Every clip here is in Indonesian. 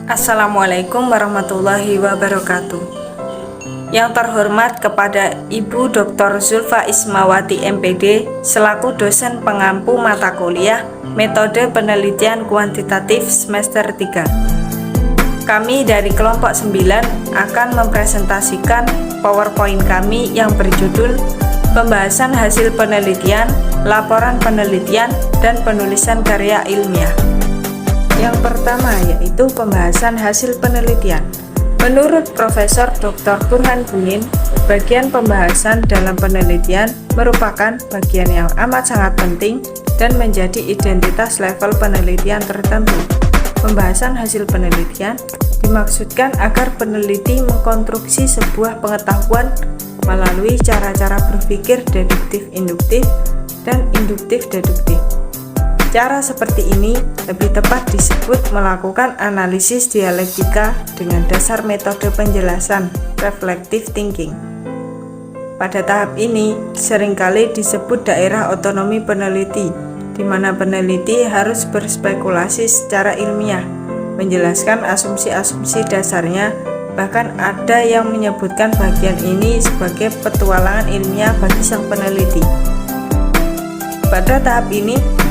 Assalamualaikum warahmatullahi wabarakatuh. Yang terhormat kepada Ibu Dr. Zulfa Ismawati MPD selaku dosen pengampu mata kuliah Metode Penelitian Kuantitatif semester 3. Kami dari kelompok 9 akan mempresentasikan PowerPoint kami yang berjudul Pembahasan Hasil Penelitian, Laporan Penelitian, dan Penulisan Karya Ilmiah. Yang pertama yaitu pembahasan hasil penelitian. Menurut Profesor Dr. Burhan Bunin, bagian pembahasan dalam penelitian merupakan bagian yang amat sangat penting dan menjadi identitas level penelitian tertentu. Pembahasan hasil penelitian dimaksudkan agar peneliti mengkonstruksi sebuah pengetahuan melalui cara-cara berpikir deduktif-induktif dan induktif-deduktif. Cara seperti ini lebih tepat disebut melakukan analisis dialektika dengan dasar metode penjelasan reflective thinking. Pada tahap ini seringkali disebut daerah otonomi peneliti, di mana peneliti harus berspekulasi secara ilmiah, menjelaskan asumsi-asumsi dasarnya, bahkan ada yang menyebutkan bagian ini sebagai petualangan ilmiah bagi sang peneliti. Pada tahap ini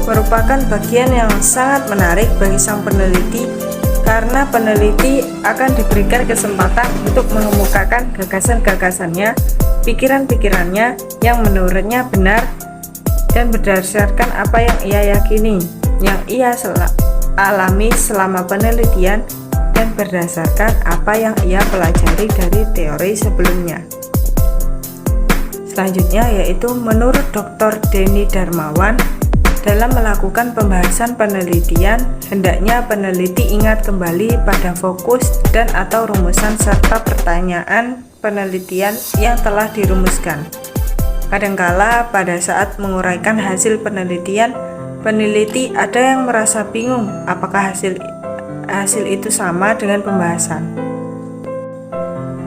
merupakan bagian yang sangat menarik bagi sang peneliti karena peneliti akan diberikan kesempatan untuk mengemukakan gagasan-gagasannya, pikiran-pikirannya yang menurutnya benar dan berdasarkan apa yang ia yakini, yang ia alami selama penelitian dan berdasarkan apa yang ia pelajari dari teori sebelumnya. Selanjutnya yaitu menurut Dr. Denny Darmawan, dalam melakukan pembahasan penelitian, hendaknya peneliti ingat kembali pada fokus dan atau rumusan serta pertanyaan penelitian yang telah dirumuskan. Kadangkala pada saat menguraikan hasil penelitian, peneliti ada yang merasa bingung apakah hasil itu sama dengan pembahasan.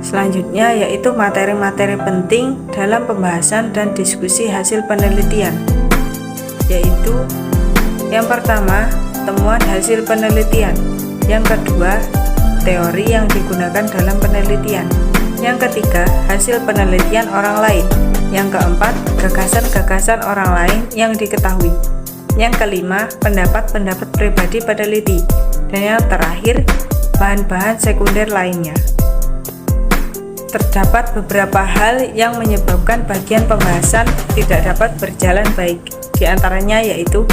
Selanjutnya yaitu materi-materi penting dalam pembahasan dan diskusi hasil penelitian, yaitu yang pertama, temuan hasil penelitian, yang kedua, teori yang digunakan dalam penelitian, yang ketiga, hasil penelitian orang lain, yang keempat, gagasan-gagasan orang lain yang diketahui, yang kelima, pendapat-pendapat pribadi peneliti, dan yang terakhir, bahan-bahan sekunder lainnya. Terdapat beberapa hal yang menyebabkan bagian pembahasan tidak dapat berjalan baik. Di antaranya yaitu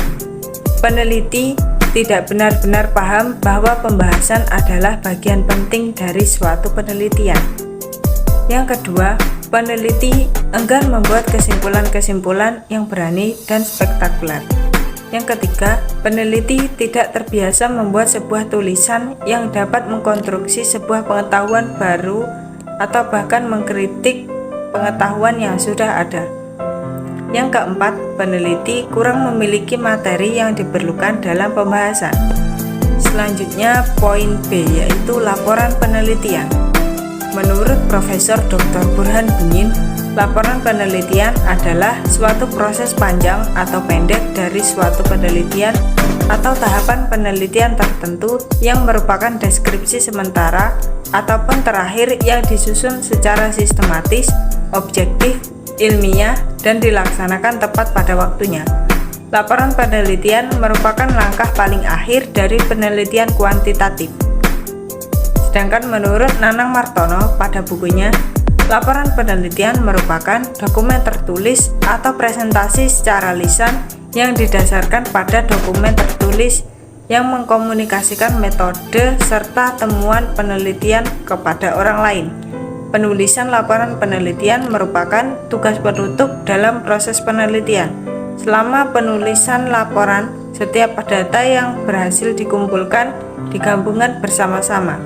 peneliti tidak benar-benar paham bahwa pembahasan adalah bagian penting dari suatu penelitian. Yang kedua, peneliti enggan membuat kesimpulan-kesimpulan yang berani dan spektakuler. Yang ketiga, peneliti tidak terbiasa membuat sebuah tulisan yang dapat mengkonstruksi sebuah pengetahuan baru atau bahkan mengkritik pengetahuan yang sudah ada. Yang keempat, peneliti kurang memiliki materi yang diperlukan dalam pembahasan. Selanjutnya, poin B yaitu laporan penelitian. Menurut Profesor Dr. Burhan Bunin, laporan penelitian adalah suatu proses panjang atau pendek dari suatu penelitian atau tahapan penelitian tertentu yang merupakan deskripsi sementara ataupun terakhir yang disusun secara sistematis, objektif, ilmiah, dan dilaksanakan tepat pada waktunya. Laporan penelitian merupakan langkah paling akhir dari penelitian kuantitatif. Sedangkan menurut Nanang Martono pada bukunya, laporan penelitian merupakan dokumen tertulis atau presentasi secara lisan yang didasarkan pada dokumen tertulis yang mengkomunikasikan metode serta temuan penelitian kepada orang lain. Penulisan laporan penelitian merupakan tugas penutup dalam proses penelitian. Selama penulisan laporan, setiap data yang berhasil dikumpulkan digabungkan bersama-sama.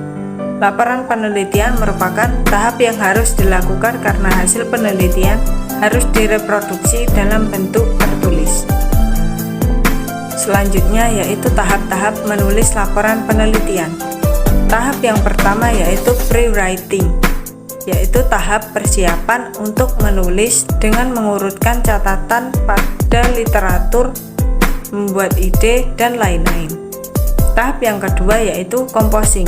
Laporan penelitian merupakan tahap yang harus dilakukan karena hasil penelitian harus direproduksi dalam bentuk tertulis. Selanjutnya yaitu tahap-tahap menulis laporan penelitian. Tahap yang pertama yaitu pre-writing, yaitu tahap persiapan untuk menulis dengan mengurutkan catatan pada literatur, membuat ide, dan lain-lain. Tahap yang kedua yaitu composing,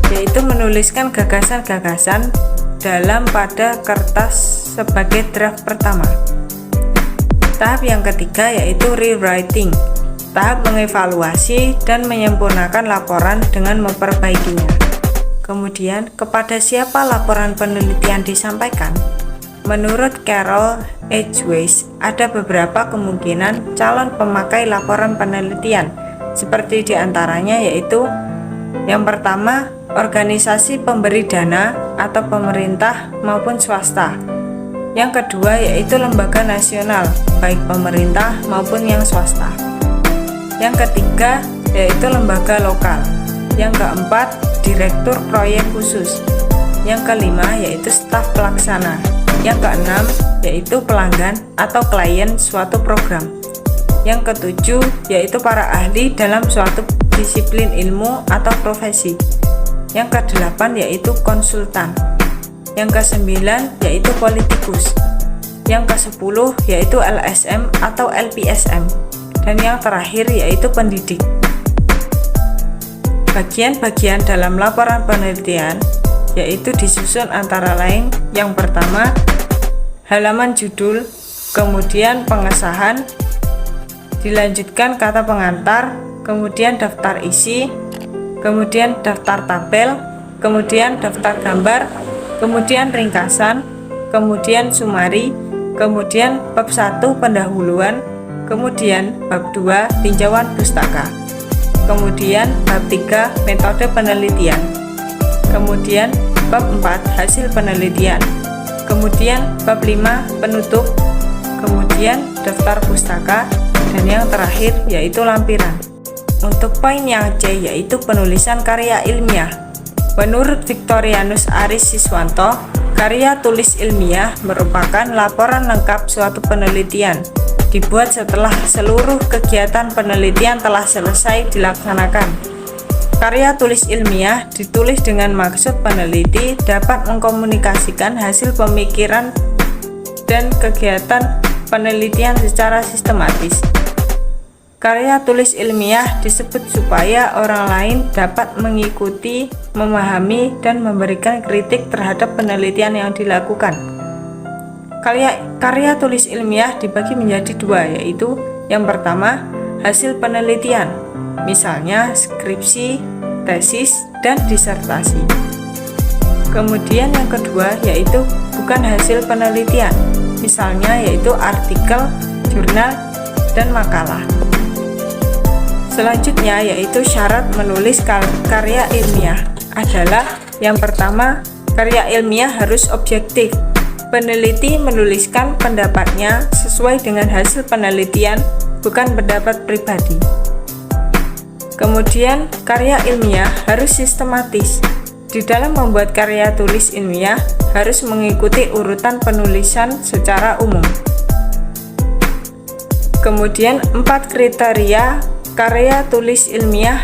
yaitu menuliskan gagasan-gagasan dalam pada kertas sebagai draft pertama. Tahap yang ketiga yaitu rewriting, tahap mengevaluasi dan menyempurnakan laporan dengan memperbaikinya. Kemudian, kepada siapa laporan penelitian disampaikan? Menurut Carol Edgeways, ada beberapa kemungkinan calon pemakai laporan penelitian, seperti diantaranya yaitu yang pertama, organisasi pemberi dana atau pemerintah maupun swasta. Yang kedua yaitu lembaga nasional, baik pemerintah maupun yang swasta. Yang ketiga yaitu lembaga lokal. Yang keempat, direktur proyek khusus. Yang kelima yaitu staf pelaksana. Yang keenam yaitu pelanggan atau klien suatu program. Yang ketujuh yaitu para ahli dalam suatu disiplin ilmu atau profesi. Yang kedelapan yaitu konsultan. Yang kesembilan yaitu politikus. Yang kesepuluh yaitu LSM atau LPSM. Dan yang terakhir yaitu pendidik. Bagian-bagian dalam laporan penelitian yaitu disusun antara lain: yang pertama, halaman judul, kemudian pengesahan, dilanjutkan kata pengantar, kemudian daftar isi, kemudian daftar tabel, kemudian daftar gambar, kemudian ringkasan, kemudian sumari, kemudian bab 1 pendahuluan, kemudian bab 2 tinjauan pustaka, kemudian bab 3 metode penelitian, kemudian bab 4 hasil penelitian, kemudian bab 5 penutup, kemudian daftar pustaka, dan yang terakhir yaitu lampiran. Untuk poin yang C yaitu penulisan karya ilmiah. Menurut Victorianus Aris Siswanto, karya tulis ilmiah merupakan laporan lengkap suatu penelitian, dibuat setelah seluruh kegiatan penelitian telah selesai dilaksanakan. Karya tulis ilmiah ditulis dengan maksud peneliti dapat mengkomunikasikan hasil pemikiran dan kegiatan penelitian secara sistematis. Karya tulis ilmiah disebut supaya orang lain dapat mengikuti, memahami, dan memberikan kritik terhadap penelitian yang dilakukan. Karya tulis ilmiah dibagi menjadi dua, yaitu yang pertama, hasil penelitian, misalnya skripsi, tesis, dan disertasi. Kemudian yang kedua yaitu bukan hasil penelitian, misalnya yaitu artikel, jurnal, dan makalah. Selanjutnya yaitu syarat menulis karya ilmiah adalah yang pertama, karya ilmiah harus objektif. Peneliti menuliskan pendapatnya sesuai dengan hasil penelitian, bukan pendapat pribadi. Kemudian, karya ilmiah harus sistematis. Di dalam membuat karya tulis ilmiah harus mengikuti urutan penulisan secara umum. Kemudian, 4 kriteria karya tulis ilmiah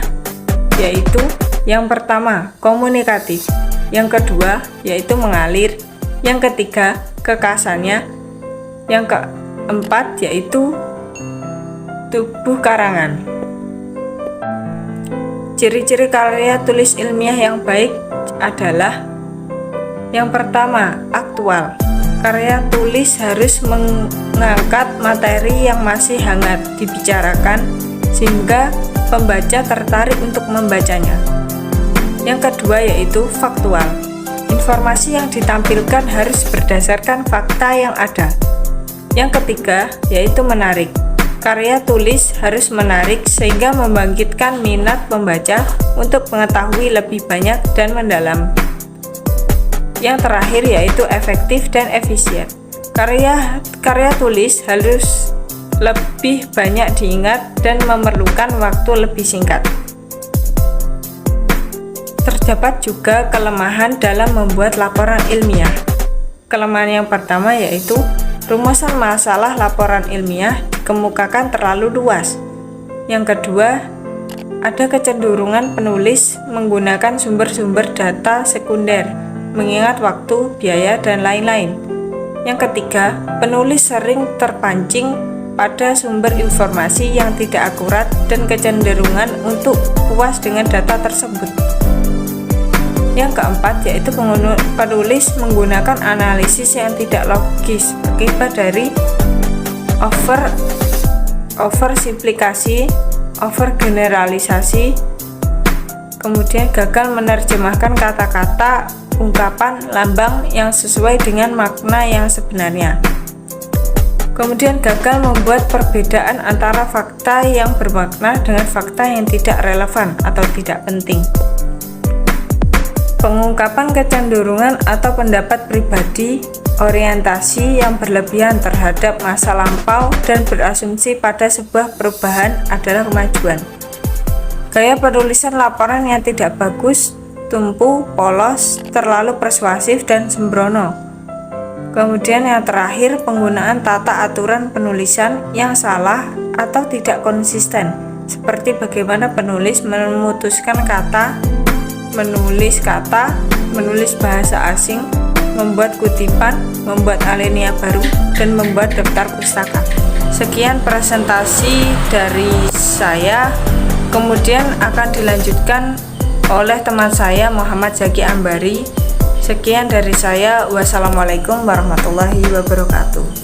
yaitu yang pertama, komunikatif, yang kedua yaitu mengalir, yang ketiga kekasannya, yang keempat yaitu tubuh karangan. Ciri-ciri karya tulis ilmiah yang baik adalah yang pertama, aktual. Karya tulis harus mengangkat materi yang masih hangat dibicarakan sehingga pembaca tertarik untuk membacanya. Yang kedua yaitu faktual. Informasi yang ditampilkan harus berdasarkan fakta yang ada. Yang ketiga yaitu menarik. Karya tulis harus menarik sehingga membangkitkan minat pembaca untuk mengetahui lebih banyak dan mendalam. Yang terakhir yaitu efektif dan efisien. Karya tulis harus lebih banyak diingat dan memerlukan waktu lebih singkat. Terdapat juga kelemahan dalam membuat laporan ilmiah. Kelemahan yang pertama yaitu rumusan masalah laporan ilmiah dikemukakan terlalu luas. Yang kedua, ada kecenderungan penulis menggunakan sumber-sumber data sekunder, mengingat waktu, biaya, dan lain-lain. Yang ketiga, penulis sering terpancing pada sumber informasi yang tidak akurat dan kecenderungan untuk puas dengan data tersebut. Yang keempat yaitu penulis menggunakan analisis yang tidak logis akibat dari oversimplifikasi, overgeneralisasi, kemudian gagal menerjemahkan kata-kata, ungkapan, lambang yang sesuai dengan makna yang sebenarnya. Kemudian gagal membuat perbedaan antara fakta yang bermakna dengan fakta yang tidak relevan atau tidak penting. Pengungkapan kecenderungan atau pendapat pribadi, orientasi yang berlebihan terhadap masa lampau dan berasumsi pada sebuah perubahan adalah kemajuan. Gaya penulisan laporan yang tidak bagus, tumpu, polos, terlalu persuasif dan sembrono. Kemudian yang terakhir, penggunaan tata aturan penulisan yang salah atau tidak konsisten, seperti bagaimana penulis memutuskan kata, menulis bahasa asing, membuat kutipan, membuat alinea baru, dan membuat daftar pustaka. Sekian presentasi dari saya, kemudian akan dilanjutkan oleh teman saya Muhammad Zaki Ambari. Sekian dari saya, wassalamualaikum warahmatullahi wabarakatuh.